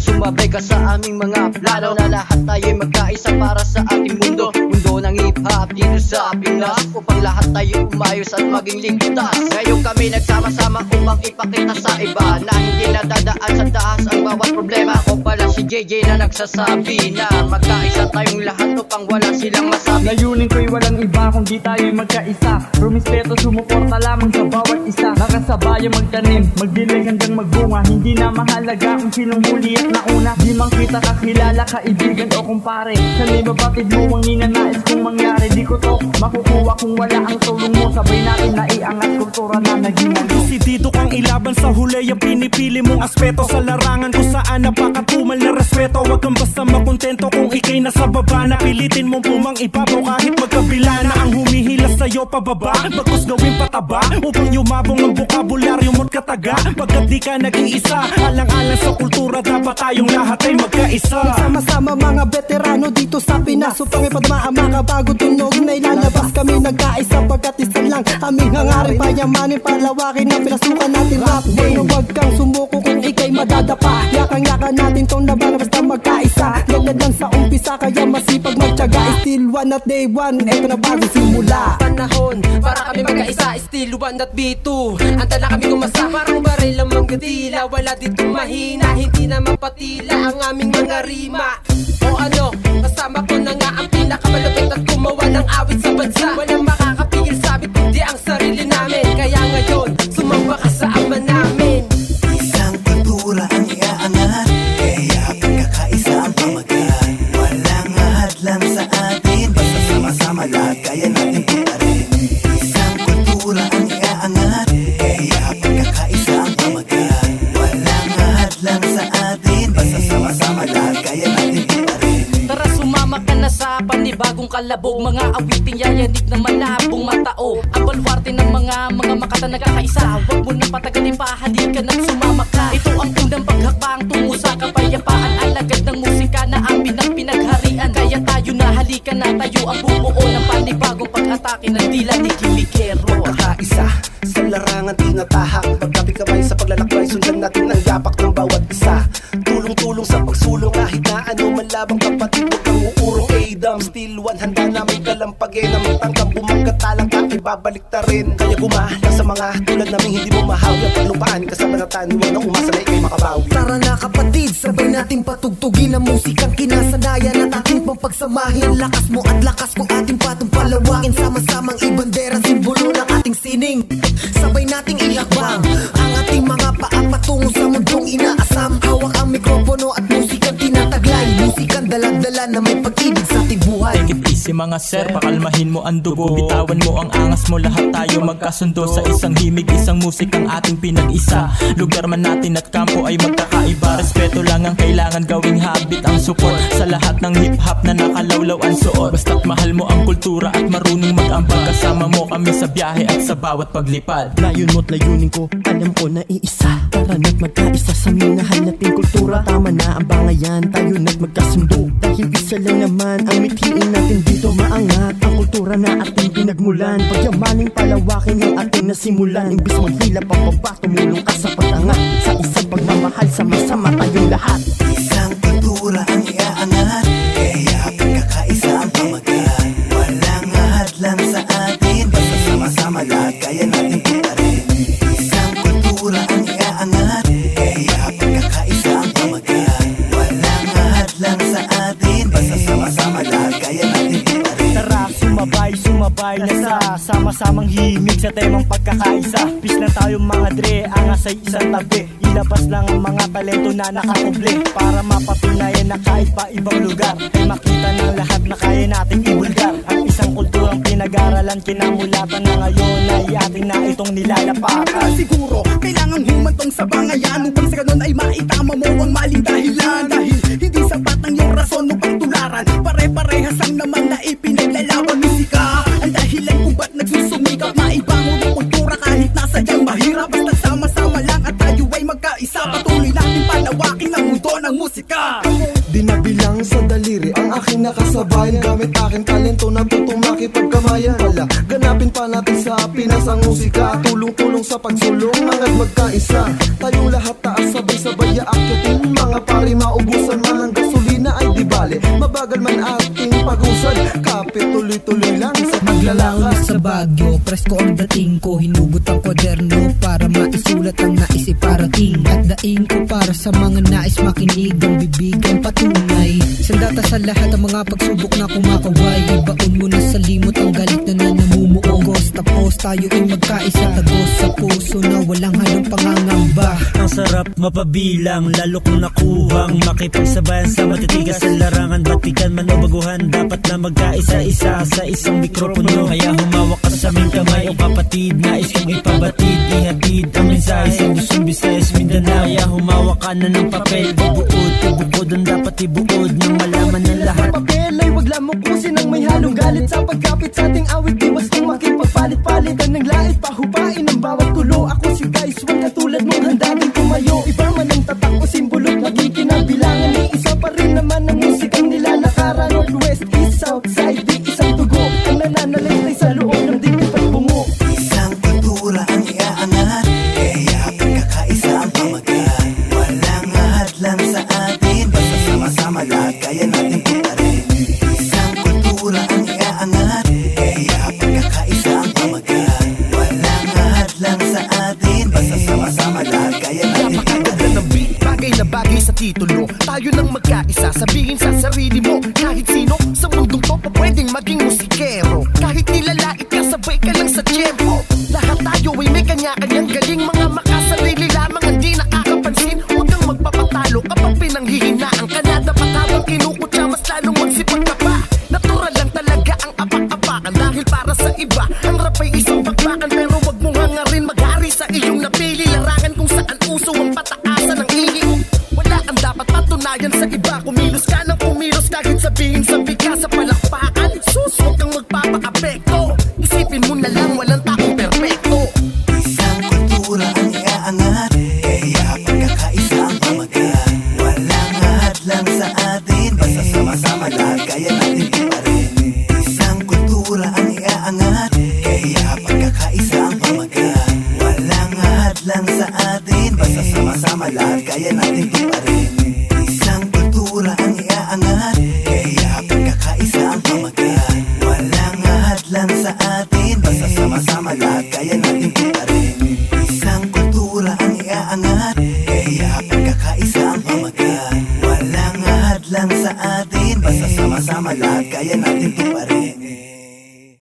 sumabay ka sa aming mga plano na lahat tayo'y magkaisa para sa ating mundo. Mundo ng hip-hop dito sa Pinas, upang lahat tayo umayos at maging ligtas. Ngayon kami nagsama-sama upang ipakita sa iba na hindi nadadaan sa taas ang bawat problema. Ako pala si JJ na nagsasabi na magkaisa tayong lahat upang wala silang masabi. Layunin ko'y walang iba kung di tayo'y magkaisa. Rumispeto, sumuporta lamang sa bawat isa. Nakasabay magtanim, magdilig hanggang magbunga. Hindi na mahalaga kung sinong huli at nauna. Di man kita kakilala, kaibigan o kumpare. Sana'y babatid mo ang ninanais kung mangyari. Di ko to makukuha kung wala ang tulong mo. Sabay natin na iangat kultura na naging Desidido kang ilaban sa huli ang pinipili mong aspeto sa larangan kung saan napakatumal na respeto. Huwag kang basta makontento kung ikay nasa baba. Napilitin mong pumang ibabaw kahit magkabila na ang humihilas sa'yo pababa. Bagkus gawin pataba upang yumabong ang bokabularyo mo't kataga. Pagkat di ka nag-iisa, alang-alang sa kultura, dapat tayong lahat ay magkaisa. Sama-sama mga veterano dito sa Pinas, upang ipadama ang mga bago tunog na ilalabas. Kami nagkaisa pagkat isa lang aming hangarin, payamanin, palawakin ang pinasukan natin rap game. Huwag kang sumuko kung ikay madadapa, yakang-yakan natin tong laban basta magkaisa. Ganyan lang sa umpisa kaya masipag magtyaga. Still one at day one, eto na bago simula. Panahon para kami magkaisa, still one at B2. Anta na kami gumasa, parang baril ang manggatila. Wala dito mahina, hindi na mapatila ang aming mga rima. O ano, kasama ko na nga ang pinakamalupit at gumawa ng awit sa bansa. Walang makakapigil sabi kundi ang sarili namin. Kaya ngayon, sumamba ka sa ama namin. Isang kultura ang iaangat, kaya pagkakaisa ang pamagat. Walang ahadlang sa atin, basta sama-sama lahat kaya natin putarin. Isang kultura ang iaangat, kaya pagkakaisa ang pamagat. Walang ahadlang sa atin, basta sama-sama lahat kaya natin putarin. Tara sumama ka na sa panibagong kalabog. Mga awiting yayanig na malabong matao. Ang balwarte ng mga makata nagkakaisa. Huwag mo nang patagalin pa, halika nang sumama ka. Ito ang unang paghakbang tungo sa kapayapaan. Alagad ng musika na amin ang pinagharian. Kaya tayo na, halika na, tayo ang bumuo ng panibagong pag-atake ng dila ni Kilikero. Pagkakaisa sa larangan tinatahak, pagkabig-kamay sa paglalakbay, sundan natin ang yapak ng bawat isa. Tulong-tulong sa pagsulong kahit na ano man labang kapatid. Huwag kang uurong Adam, still one, handa na may kalampagin. Na magtangkang bumagkatalang ka, ibabalik ta rin. Kaya gumalang sa mga tulad namin hindi mo mahawi ang paglupaan. Kasabanatan, huwag nang umasa na ikay makabawi. Tara na kapatid, sabay nating patugtugin ang musikang kinasanayan at ating pagsamahin. Lakas mo at lakas ko ating patong palawakin. Sama-samang ibandera, simbolo ng ating sining. Sabay nating ilakbang ang ating mga paa patungo sa mundong inaasam. Hawak ang mikropono at musikang tinataglay. Musikang dalag-dala na may pag-ibig sa ating buhay. Take it easy mga sir, pakalmahin mo ang dugo. Bitawan mo ang angas mo, lahat tayo magkasundo. Sa isang himig, isang musikang ating pinag-isa. Lugar man natin at kampo ay magkakaiba. Respeto lang ang kailangan, gawing habit ang support sa lahat ng hip-hop na nakalawlaw ang suot. Basta't mahal mo ang kultura at marunong mag-ambag. Kasama mo kami sa biyahe at sa bawat paglipad. Layon mo't layunin ko, alam ko na iisa. Tara na't magkaisa sa minahal nating kultura. Tama na ang bangayan, tayo na't magkasundo. Dahil isa lang naman ang mithiin natin dito. Maangat ang kultura na ating pinagmulan. Pagyamaning palawakin ang ating nasimulan. Imbis maghila pababa, tumulong ka sa patangat. Sa isang pagmamahal, sama-sama tayong lahat. Isang kultura ang iaangat, kaya pagkakaisa ang pamagat. Walang ahadlang sa atin, basta sama-sama lahat kaya natin putarin. Isang kultura ang iaangat, kaya pagkakaisa ang pamagat. Walang ahadlang sa atin, basta sama-sama lahat kaya natin putarin. Tara sumabay na sa sama-samang himig sa temang pagkakaisa. Peace lang tayo mga dre, angas ay isang tabi. Ilabas lang ang mga talento na nakakuble, para mapatunayan na kahit pa ibang lugar ay makita ng lahat na kaya nating ibulgar. Ang isang kulturang pinag-aralan, kinamulatan na ngayon ay ating na itong nilalapatan. Siguro kailangan humantong sa bangayan upang sa ganun ay maitama mo ang maling dahilan. Dahil hindi sapat ang iyong rason upang tularan. Pare-parehas lang naman na ipinaglalaban. Musika ang dahilan kung ba't nagsusumikap. Maibango ng kultura kahit nasadyang mahirap. Basta sama-sama lang at tayo ay magkaisa. Patuloy natin palawakin ang mundo ng musika. Di na bilang sa daliri ang aking nakasabay. Gamit aking talento na tutong makipagkamayan. Wala, ganapin pa natin sa Pinas ang musika. Tulong-tulong sa pagsulong, hangad magkaisa. Tayong lahat taas, sabay-sabay aakyatin. Mga mga pari, maubusan man ang gasolina ay di bale. Mabagal man ating pag-usad, kape tuloy-tuloy lang sa Maglalaon paglalakas. sa Baguio, presko ang dating ko. Hinugot ang kwaderno para maisulat ang nais iparating. At daing ko para sa mga nais makinig, ang bibig ang patunay. Sandata sa lahat ang mga pagsubok na kumakaway. Ibaon mo na sa limot ang galit na namumuong. Tapos tayo ay magkaisa, tagos sa puso na walang halong pangangamba. Ang sarap mapabilang, lalo kung nakuhang makipagsabayan sa matitigas sa larangan. Batikan man o baguhan, dapat na magkaisa-isa sa isang mikropono. Kaya humawak ka sa aming kamay o kapatid, nais kong ipabatid, ihatid ang mensahe sa Luzon, Visayas, Mindanao. Kaya humawak ka na ng papel, ibukod ang dapat ibuod nang malaman ng lahat. Papel ay wag lamukusin ang may halong galit. Sa pagkapit sa ating awit, di bastang makipagpalit-palitan ng lait. Pahupain ang bawat tulo. Ako si Guys, wag katulad mong handa din tumayo. Iba man ang tatak o simbolo't naging kinabilangan. Ni isa pa rin naman ang musikang nilalakaran. Northwest, East, South Side, di isang tugo ang nananalaytay sa loob ng dibdib at bungo. Isang kultura ang iaangat, kaya pagkakaisa ang pamagat. Walang ahadlang sa atin, basta sama-sama lahat kaya natin putarin. Isang kultura ang iaangat, kaya pagkakaisa ang pamagat. Walang ahadlang sa atin, basta sama-sama lahat kaya natin putarin. Ng beat, bagay na bagay sa titulo. Tayo nang magkaisa, sabihin sa sarili mo, kahit sino sa mundong to pa pwedeng maging musikero. Kahit nilalait ka, sabay ka lang sa tempo. Lahat tayo ay may kanya-kanyang galing. Mga makasarili lamang ang di nakakapansin. Huwag kang magpapatalo kapag pinanghihinaan ka na. Dapat habang kinukutya, mas lalong magsipag ka pa. Natural lang talaga ang apak-apakan, dahil para sa iba ang rap ay isang bakbakan. Pero wag mong hangarin maghari sa iyong napili. Larangan kung saan uso ang pataasan ng ihi. Wala kang dapat patunayan sa iba. Kumilos ka ng kumilos, kahit sabihin sabi ka sa palakpakan. Sus, huwag kang magpapa-apekto. Isipin mo na lang, walang taong perpekto. Isang kultura ang iaangat, kaya pagkakaisa ang pamagat. Walang ahadlang sa atin, basta sama-sama lahat kaya natin putarin. Isang kultura ang iaangat, kaya pagkakaisa ang pamagat. Walang ahadlang sa atin, basta sama-sama lahat kaya natin putarin.